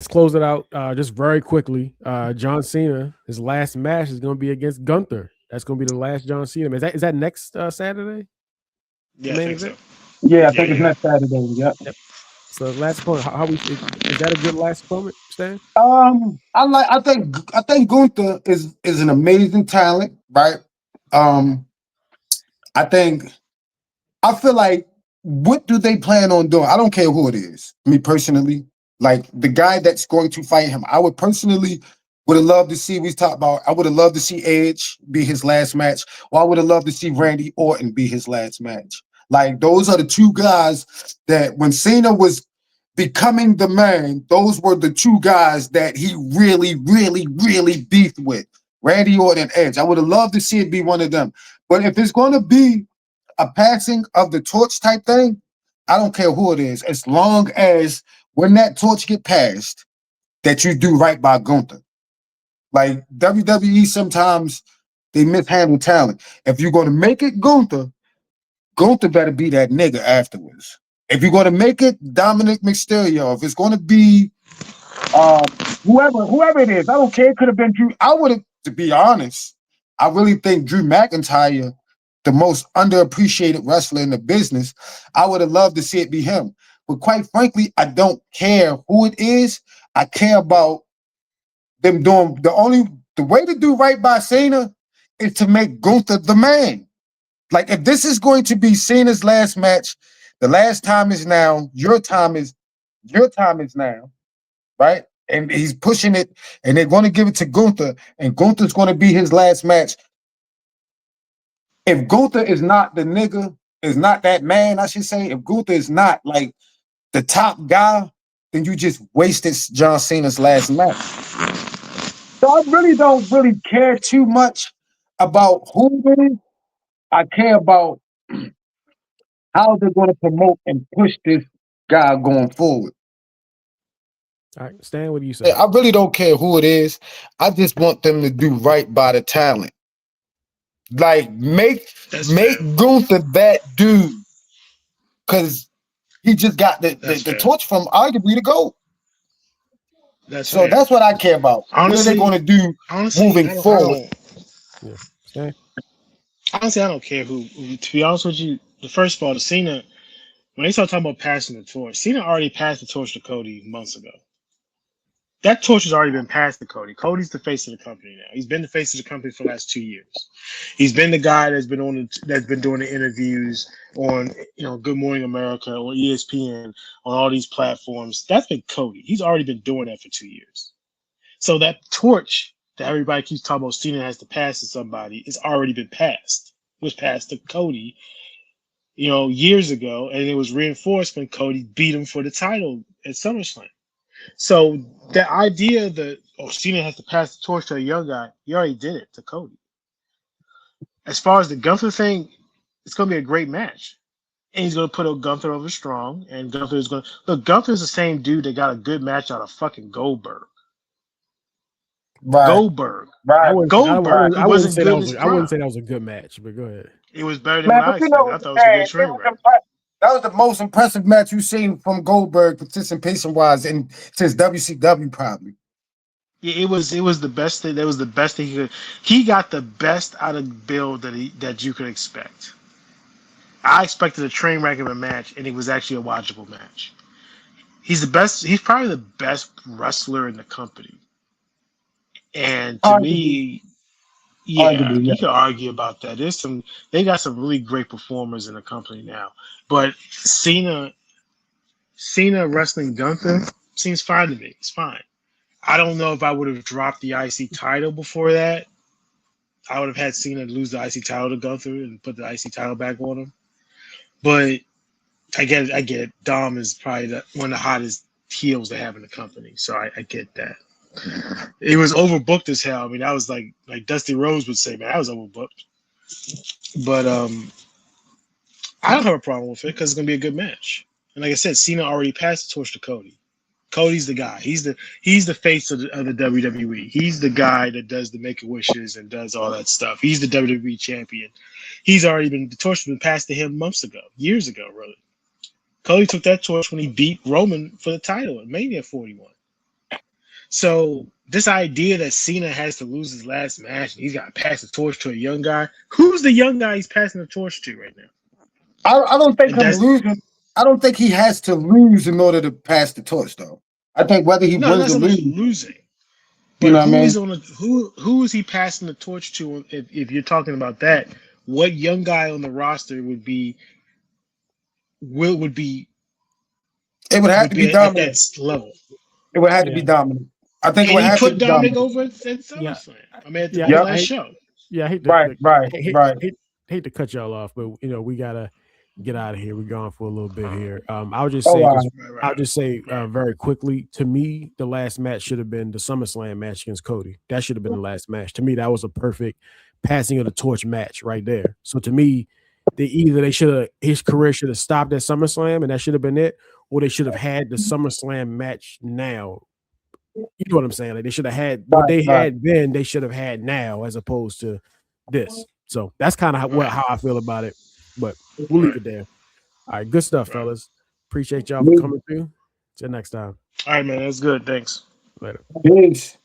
let's close it out just very quickly. John Cena, his last match is going to be against Gunther. That's going to be the last John Cena match. Is that next Saturday? The Yeah, I main think so. event. Yeah, I Yeah, think it's yeah. next Saturday. Yep. Yep. So last opponent. How we is that a good last opponent, Stan? I think Gunther is an amazing talent, right? Um, I think I feel like what do they plan on doing? I don't care who it is. Me personally, like the guy that's going to fight him, I would personally would have loved to see. We talked about. I would have loved to see Edge be his last match, or I would have loved to see Randy Orton be his last match. Like those are the two guys that when Cena was becoming the man, those were the two guys that he really, really, really beefed with. Randy Orton and Edge. I would have loved to see it be one of them. But if it's going to be a passing of the torch type thing, I don't care who it is, as long as when that torch get passed, that you do right by Gunther. Like WWE, sometimes they mishandle talent. If you're going to make it Gunther, Gunther better be that nigga afterwards. If you're going to make it Dominic Mysterio, if it's going to be whoever it is, I don't care. It could have been Drew. I would have, to be honest, I really think Drew McIntyre, the most underappreciated wrestler in the business, I would have loved to see it be him. But quite frankly, I don't care who it is. I care about them doing the way to do right by Cena is to make Gunther the man. Like if this is going to be Cena's last match, the last time is now. Your time is now, right? And he's pushing it, and they're going to give it to Gunther, and Gunther's going to be his last match. If Gunther is not the nigga, is not that man, I should say, if Gunther is not like the top guy, then you just wasted John Cena's last match. So I really don't really care too much about who it is. I care about how they're going to promote and push this guy going forward. All right, Stan, what do you say? I really don't care who it is. I just want them to do right by the talent. Like That's make fair. Gunther that dude, because he just got That's the fair. torch from arguably the GOAT. That's So fair. that's what I care about. What are they going Honestly, to do honestly, moving I don't. I forward? don't. Yeah, Stan. Honestly, I don't care who. To be honest with you, the first of all, the Cena. When they start talking about passing the torch, Cena already passed the torch to Cody months ago. That torch has already been passed to Cody. Cody's the face of the company now. He's been the face of the company for the last 2 years. He's been the guy that's been doing the interviews on Good Morning America or ESPN on all these platforms. That's been Cody. He's already been doing that for 2 years. So that torch that everybody keeps talking about Cena has to pass to somebody, it's already been passed. It was passed to Cody, years ago, and it was reinforced when Cody beat him for the title at SummerSlam. So the idea that Cena has to pass the torch to a young guy, he already did it to Cody. As far as the Gunther thing, it's gonna be a great match. And he's gonna put Gunther over strong, and Gunther is gonna look. Gunther's the same dude that got a good match out of fucking Goldberg. Right, Goldberg. I right, wouldn't. Say, I, right. Goldberg, wouldn't. who I wouldn't wasn't say good that in was. his I wouldn't prime. say that was a good match. But go ahead. It was better than Man, what but I you know expected. I what, thought it was a good man, it train was wreck. that was the most impressive match you've seen from Goldberg participation wise in since WCW probably. Yeah, it was the best thing. That was the best thing he got the best out of Bill that you could expect. I expected a train wreck of a match, and it was actually a watchable match. He's the best. He's probably the best wrestler in the company. And to Arguably, me, yeah, arguably, you yeah. could argue about that. They got some really great performers in the company now. But Cena wrestling Gunther seems fine to me. It's fine. I don't know if I would have dropped the IC title before that. I would have had Cena lose the IC title to Gunther and put the IC title back on him. But I get it. I get it. Dom is probably one of the hottest heels they have in the company, so I get that. It was overbooked as hell. I mean, that was like Dusty Rhodes would say, man, that was overbooked. But I don't have a problem with it because it's gonna be a good match. And like I said, Cena already passed the torch to Cody. Cody's the guy. He's the face of the WWE. He's the guy that does the make a wishes and does all that stuff. He's the WWE champion. The torch has been passed to him months ago, years ago, really. Cody took that torch when he beat Roman for the title at Mania 41. So this idea that Cena has to lose his last match and he's got to pass the torch to a young guy. Who's the young guy he's passing the torch to right now? I don't think And him that's losing. I don't think he has to lose in order to pass the torch, though. I think whether he no, wins not or so much loses, losing, you but know what I mean. who is he passing the torch to? If you're talking about that, what young guy on the roster would be It would have would to be be at that dominant. level? It would have to be Yeah, dominant. I think it And would he have to put be Dominic dominant. over at yeah, SummerSlam. I mean, at yeah. the Yep. last show. I hate Right. Right. Right. hate to cut y'all off, but we gotta get out of here. We're going for a little bit here. I'll just Oh, say wow. just Right, I'll just say right, very quickly. To me, the last match should have been the SummerSlam match against Cody. That should have been the last match. To me, that was a perfect passing of the torch match right there. So to me, his career should have stopped at SummerSlam, and that should have been it, or they should have had the SummerSlam match now. You know what I'm saying? Like they should have had what Right. they Right. had then. They should have had now, as opposed to this. So that's kind of right, how I feel about it. But we'll leave right, it there. All right, good stuff, right. fellas. Appreciate y'all for coming through. Till next time. All right, man. That's good. Thanks. Later. Peace.